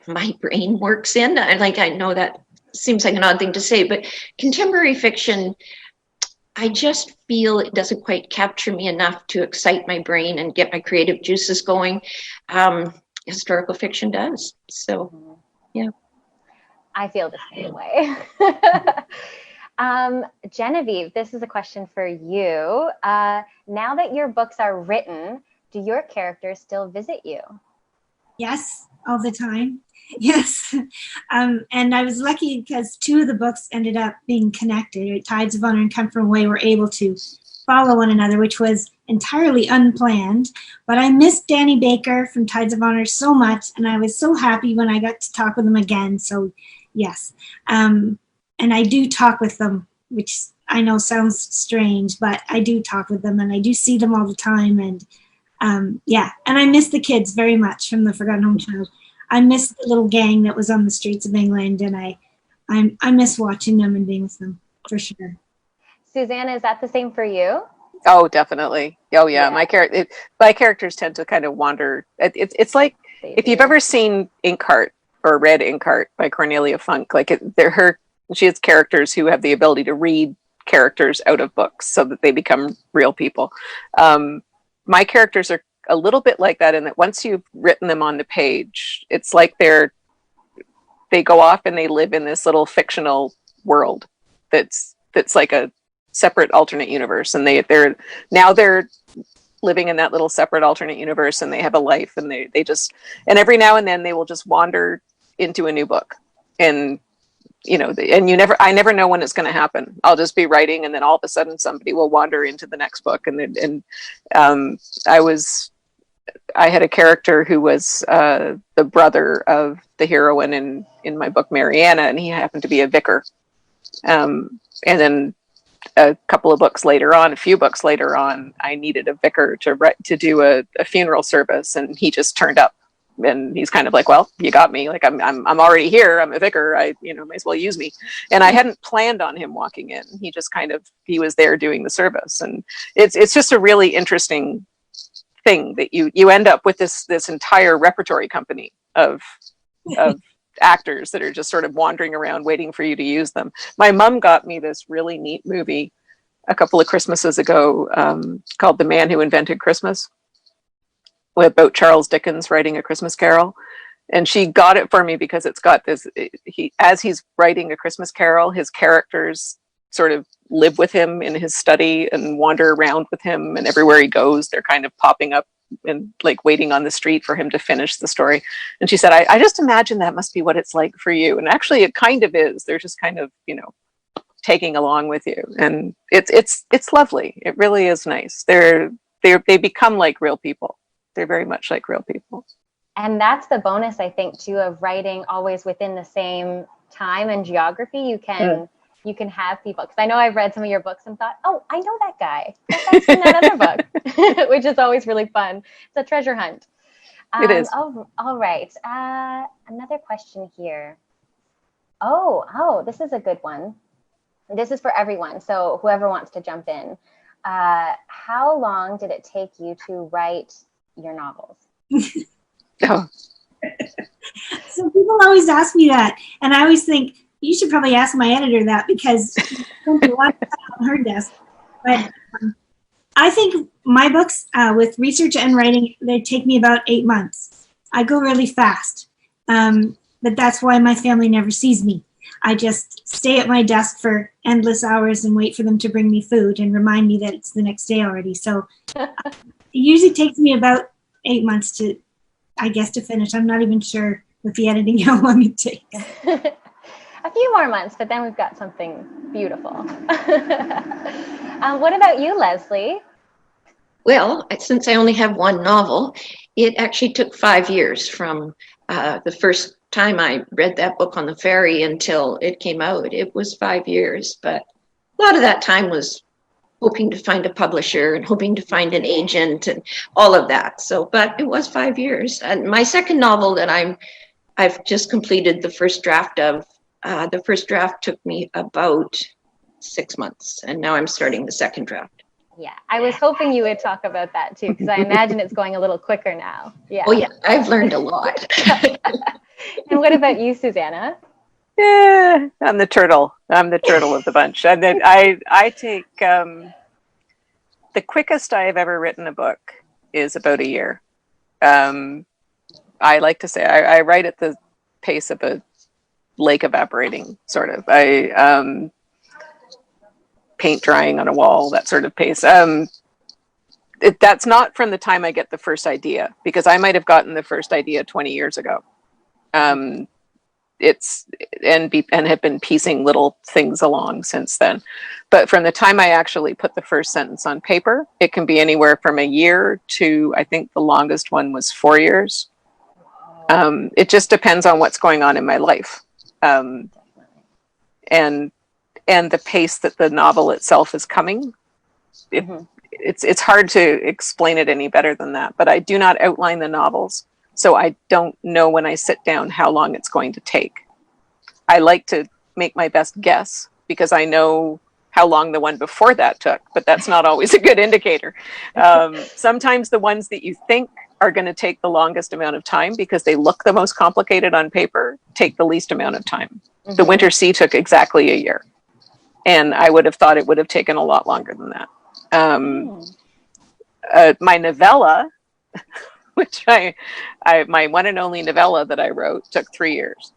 Speaker 2: my brain works in. I know that seems like an odd thing to say, but contemporary fiction, I just feel it doesn't quite capture me enough to excite my brain and get my creative juices going. Historical fiction does. So, yeah.
Speaker 1: I feel the same way. Genevieve, this is a question for you. Now that your books are written, do your characters still visit you?
Speaker 3: Yes, all the time. Yes. And I was lucky because two of the books ended up being connected. Right? Tides of Honor and Come From Away were able to follow one another, which was entirely unplanned. But I missed Danny Baker from Tides of Honor so much, and I was so happy when I got to talk with him again. So, yes. And I do talk with them, which I know sounds strange, but I do talk with them, and I do see them all the time. And and I miss the kids very much from the Forgotten Home Child. I miss the little gang that was on the streets of England, and I miss watching them and being with them for sure.
Speaker 1: Susanna, is that the same for you?
Speaker 4: Oh, definitely. Oh, yeah.
Speaker 1: Yeah.
Speaker 4: My characters tend to kind of wander. It's like if you've ever seen Inkheart or read Inkheart by Cornelia Funk, like she has characters who have the ability to read characters out of books so that they become real people. My characters are a little bit like that in that once you've written them on the page, it's like they go off and they live in this little fictional world that's like a separate alternate universe, and they're living in that little separate alternate universe, and they have a life, and they just, and every now and then they will just wander into a new book, and I never know when it's going to happen. I'll just be writing, and then all of a sudden somebody will wander into the next book, and I had a character who was the brother of the heroine in my book Mariana, and he happened to be a vicar, and then a few books later on, I needed a vicar to do a funeral service, and he just turned up, and he's kind of like, well, you got me, like I'm already here, I'm a vicar, might as well use me. And I hadn't planned on him walking in. He was there doing the service, and it's just a really interesting thing that you end up with this entire repertory company of actors that are just sort of wandering around waiting for you to use them. My mom got me this really neat movie a couple of Christmases ago called The Man Who Invented Christmas, about Charles Dickens writing A Christmas Carol. And she got it for me because it's got this, as he's writing A Christmas Carol, his characters sort of live with him in his study and wander around with him, and everywhere he goes, they're kind of popping up and like waiting on the street for him to finish the story. And she said, I just imagine that must be what it's like for you. And actually it kind of is. They're just kind of, taking along with you. And it's lovely. It really is nice. They become like real people. They're very much like real people.
Speaker 1: And that's the bonus, I think, too, of writing always within the same time and geography. You can have people, because I know I've read some of your books and thought, oh, I know that guy. That guy's in that other book, which is always really fun. It's a treasure hunt.
Speaker 4: It is.
Speaker 1: All right. Another question here. Oh, this is a good one. This is for everyone, so whoever wants to jump in. How long did it take you to write your novels?
Speaker 4: Oh.
Speaker 3: So people always ask me that, and I always think, you should probably ask my editor that, because on her desk. But I think my books, with research and writing, they take me about 8 months. I go really fast, but that's why my family never sees me. I just stay at my desk for endless hours and wait for them to bring me food and remind me that it's the next day already. So it usually takes me about 8 months to finish. I'm not even sure with the editing how long it takes.
Speaker 1: A few more months, but then we've got something beautiful. What about you, Leslie?
Speaker 2: Well, since I only have one novel, it actually took 5 years from the first time I read that book on the ferry until it came out. It was 5 years, but a lot of that time was hoping to find a publisher and hoping to find an agent and all of that. So, but it was 5 years. And my second novel that I've just completed the first draft of, the first draft took me about 6 months, and now I'm starting the second draft.
Speaker 1: Yeah, I was hoping you would talk about that too, because I imagine it's going a little quicker now. Yeah.
Speaker 2: Oh yeah, I've learned a lot.
Speaker 1: And what about you, Susanna?
Speaker 4: Yeah, I'm the turtle of the bunch. And then I take, the quickest I've ever written a book is about a year. I like to say I write at the pace of a lake evaporating, sort of. Paint drying on a wall, that sort of pace. That's not from the time I get the first idea, because I might have gotten the first idea 20 years ago. And have been piecing little things along since then. But from the time I actually put the first sentence on paper, it can be anywhere from a year to, I think the longest one was 4 years. It just depends on what's going on in my life. And the pace that the novel itself is coming. It's hard to explain it any better than that, but I do not outline the novels. So I don't know when I sit down how long it's going to take. I like to make my best guess because I know how long the one before that took, but that's not always a good indicator. Sometimes the ones that you think are going to take the longest amount of time because they look the most complicated on paper take the least amount of time. Mm-hmm. The Winter Sea took exactly a year, and I would have thought it would have taken a lot longer than that. My novella, which my one and only novella that I wrote, took 3 years.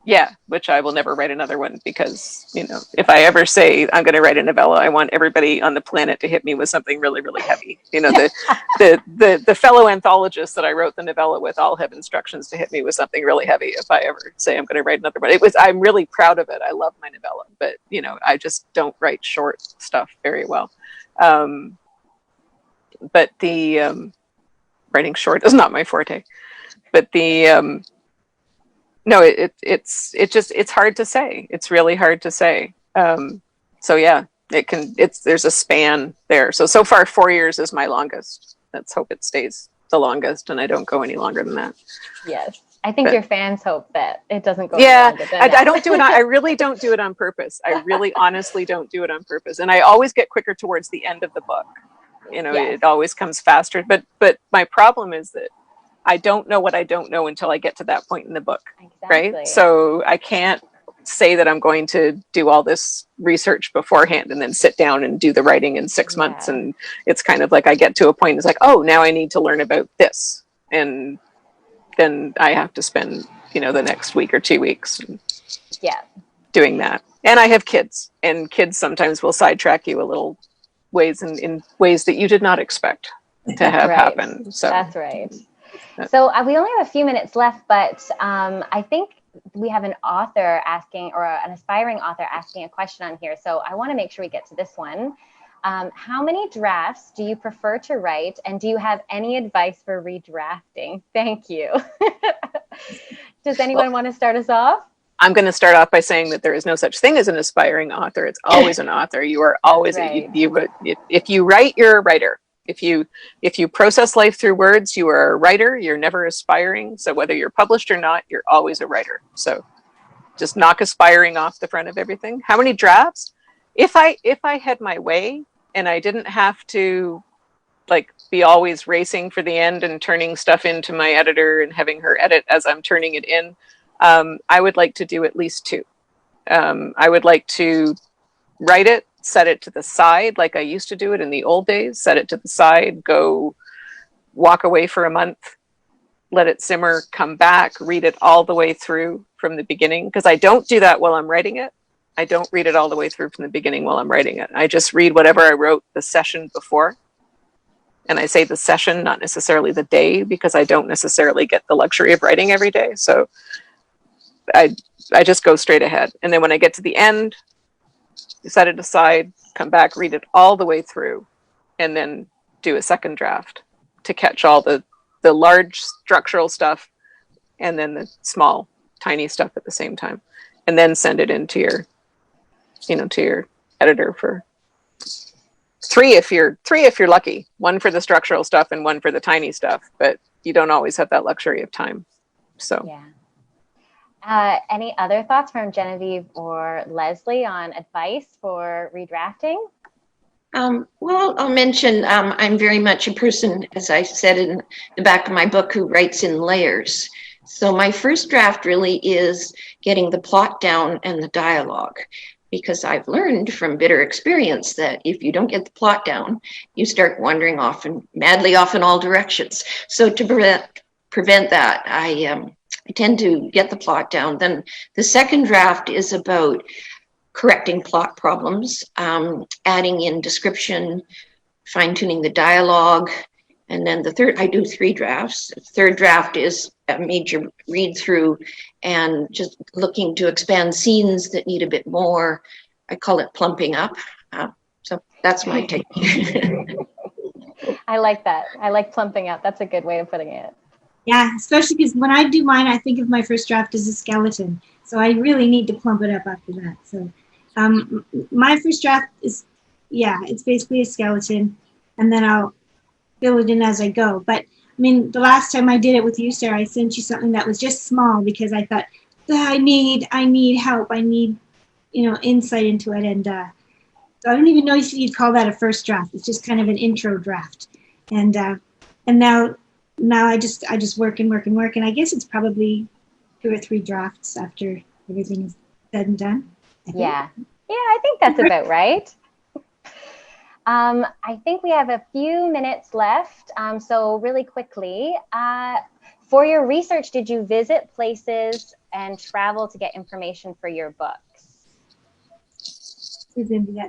Speaker 4: Yeah, which I will never write another one because, you know, if I ever say I'm going to write a novella, I want everybody on the planet to hit me with something really, really heavy. You know, the fellow anthologists that I wrote the novella with all have instructions to hit me with something really heavy if I ever say I'm going to write another one. I'm really proud of it. I love my novella, but, you know, I just don't write short stuff very well. But the writing short is not my forte. But the no, it's hard to say. It's really hard to say. So yeah, there's a span there. So far 4 years is my longest. Let's hope it stays the longest and I don't go any longer than that.
Speaker 1: Yes. I think your fans hope that it doesn't go
Speaker 4: any
Speaker 1: longer than that.
Speaker 4: I don't do it. I really don't do it on purpose. I really honestly don't do it on purpose. And I always get quicker towards the end of the book. You know, It always comes faster. But my problem is that I don't know what I don't know until I get to that point in the book. Exactly. Right? So I can't say that I'm going to do all this research beforehand and then sit down and do the writing in 6 months. And it's kind of like I get to a point, it's like, oh, now I need to learn about this. And then I have to spend, you know, the next week or 2 weeks doing that. And I have kids, and kids sometimes will sidetrack you a little ways in ways that you did not expect to have happen. So
Speaker 1: that's right. So we only have a few minutes left, but I think we have an author asking, or an aspiring author asking a question on here. So I want to make sure we get to this one. How many drafts do you prefer to write, and do you have any advice for redrafting? Thank you. Does anyone want to start us off?
Speaker 4: I'm going to start off by saying that there is no such thing as an aspiring author. It's always an author. You are always, if you write, you're a writer. If you process life through words, you are a writer. You're never aspiring. So whether you're published or not, you're always a writer. So just knock aspiring off the front of everything. How many drafts? If I had my way and I didn't have to like be always racing for the end and turning stuff into my editor and having her edit as I'm turning it in, I would like to do at least 2. I would like to write it, set it to the side like I used to do it in the old days, set it to the side, go walk away for a month, let it simmer, come back, read it all the way through from the beginning. Because I don't do that while I'm writing it. I don't read it all the way through from the beginning while I'm writing it. I just read whatever I wrote the session before. And I say the session, not necessarily the day, because I don't necessarily get the luxury of writing every day. So I just go straight ahead. And then when I get to the end, set it aside, come back, read it all the way through, and then do a second draft to catch all the large structural stuff and then the small, tiny stuff at the same time. And then send it into your, to your editor for 3 if you're lucky. 1 for the structural stuff and 1 for the tiny stuff, but you don't always have that luxury of time. So
Speaker 1: yeah. Any other thoughts from Genevieve or Leslie on advice for redrafting?
Speaker 2: Well, I'll mention I'm very much a person, as I said in the back of my book, who writes in layers. So my first draft really is getting the plot down and the dialogue, because I've learned from bitter experience that if you don't get the plot down, you start wandering madly off in all directions. So to prevent that, I tend to get the plot down. Then the second draft is about correcting plot problems, adding in description, fine-tuning the dialogue. And then the third, I do 3 drafts. The third draft is a major read through and just looking to expand scenes that need a bit more. I call it plumping up. So that's my technique.
Speaker 1: I like that. I like plumping up. That's a good way of putting it.
Speaker 3: Yeah, especially because when I do mine, I think of my first draft as a skeleton. So I really need to plump it up after that. So my first draft is, it's basically a skeleton. And then I'll fill it in as I go. But mean, the last time I did it with you, Sarah, I sent you something that was just small because I thought, I need help. I need, insight into it. And so I don't even know if you'd call that a first draft. It's just kind of an intro draft. And now I just work and work and work. And I guess it's probably 2 or 3 drafts after everything is said and done.
Speaker 1: Yeah, I think that's about right. I think we have a few minutes left. So really quickly, for your research, did you visit places and travel to get information for your books?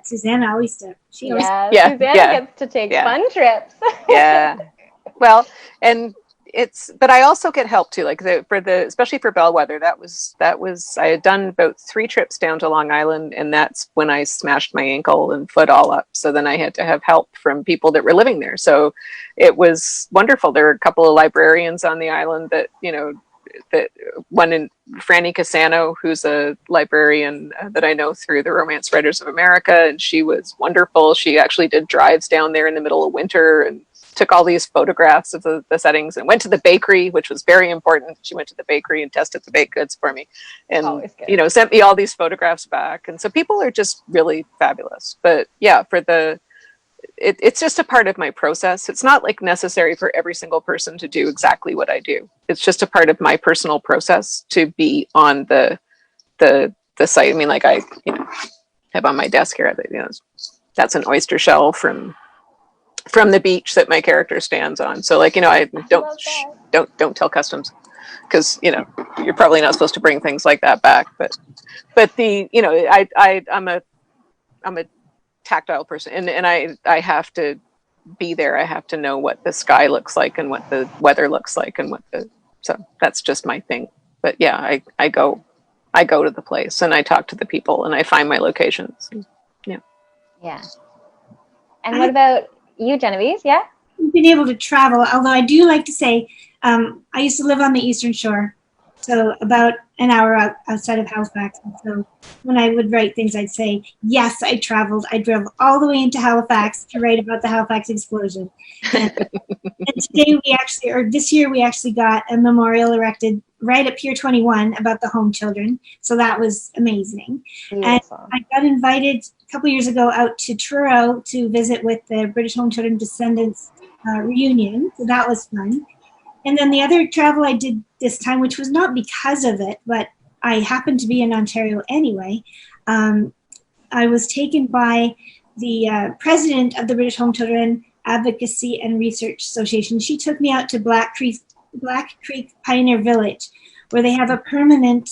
Speaker 3: Susanna always does.
Speaker 1: Susanna
Speaker 4: Yeah.
Speaker 1: gets to take fun trips.
Speaker 4: Yeah. Well, and but I also get help too, like especially for Bellwether, that was I had done about 3 trips down to Long Island, and that's when I smashed my ankle and foot all up. So then I had to have help from people that were living there. So it was wonderful. There were a couple of librarians on the island that, that one in Franny Cassano, who's a librarian that I know through the Romance Writers of America, and she was wonderful. She actually did drives down there in the middle of winter and took all these photographs of the settings, and went to the bakery, which was very important. She went to the bakery and tested the baked goods for me, and sent me all these photographs back. And so people are just really fabulous. But yeah, it's just a part of my process. It's not like necessary for every single person to do exactly what I do. It's just a part of my personal process to be on the site. I mean, like I have on my desk here, that's an oyster shell from the beach that my character stands on. So like, I don't tell customs, because you're probably not supposed to bring things like that back. But I'm a tactile person, and I have to be there. I have to know what the sky looks like and what the weather looks like and so that's just my thing. But yeah, I go to the place and I talk to the people and I find my locations.
Speaker 1: Yeah. And what about you, Genevieve? Yeah.
Speaker 3: I've been able to travel, although I do like to say, I used to live on the Eastern Shore, so about an hour outside of Halifax. And so when I would write things, I'd say, yes, I traveled. I drove all the way into Halifax to write about the Halifax explosion. And today this year, we actually got a memorial erected right at Pier 21 about the home children. So that was amazing. Beautiful. And I got invited a couple years ago out to Truro to visit with the British Home Children Descendants reunion. So that was fun. And then the other travel I did this time, which was not because of it, but I happened to be in Ontario anyway. I was taken by the president of the British Home Children Advocacy and Research Association. She took me out to Black Creek Pioneer Village, where they have a permanent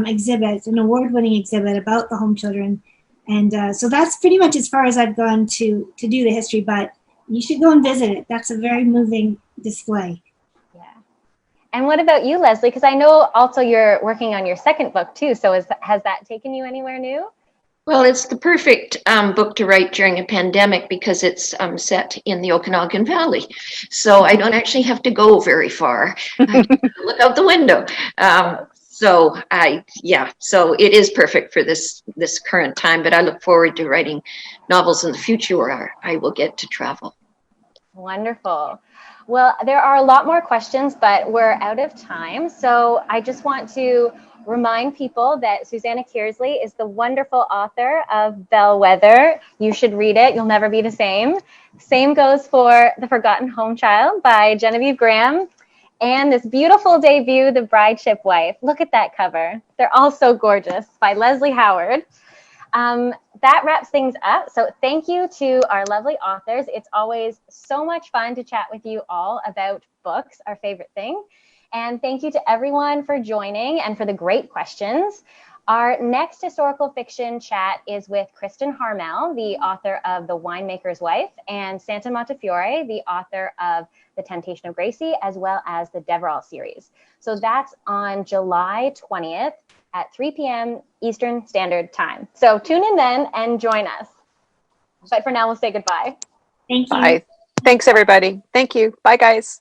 Speaker 3: exhibit, an award-winning exhibit about the home children. And so that's pretty much as far as I've gone to do the history, but you should go and visit it. That's a very moving display.
Speaker 1: And what about you, Leslie? Because I know also you're working on your second book too. So has that taken you anywhere new?
Speaker 2: Well, it's the perfect book to write during a pandemic because it's set in the Okanagan Valley. So I don't actually have to go very far. I look out the window. So it is perfect for this current time, but I look forward to writing novels in the future where I will get to travel.
Speaker 1: Wonderful. Well, there are a lot more questions, but we're out of time. So I just want to remind people that Susanna Kearsley is the wonderful author of Bellwether. You should read it. You'll never be the same. Same goes for The Forgotten Home Child by Genevieve Graham. And this beautiful debut, The Brideship Wife. Look at that cover. They're all so gorgeous, by Leslie Howard. That wraps things up. So thank you to our lovely authors. It's always so much fun to chat with you all about books, our favorite thing. And thank you to everyone for joining and for the great questions. Our next historical fiction chat is with Kristen Harmel, the author of The Winemaker's Wife, and Santa Montefiore, the author of The Temptation of Gracie, as well as the Deverell series. So that's on July 20th. At 3 p.m. Eastern Standard Time. So tune in then and join us. But for now, we'll say goodbye.
Speaker 3: Thank you.
Speaker 4: Bye. Thanks, everybody. Thank you. Bye, guys.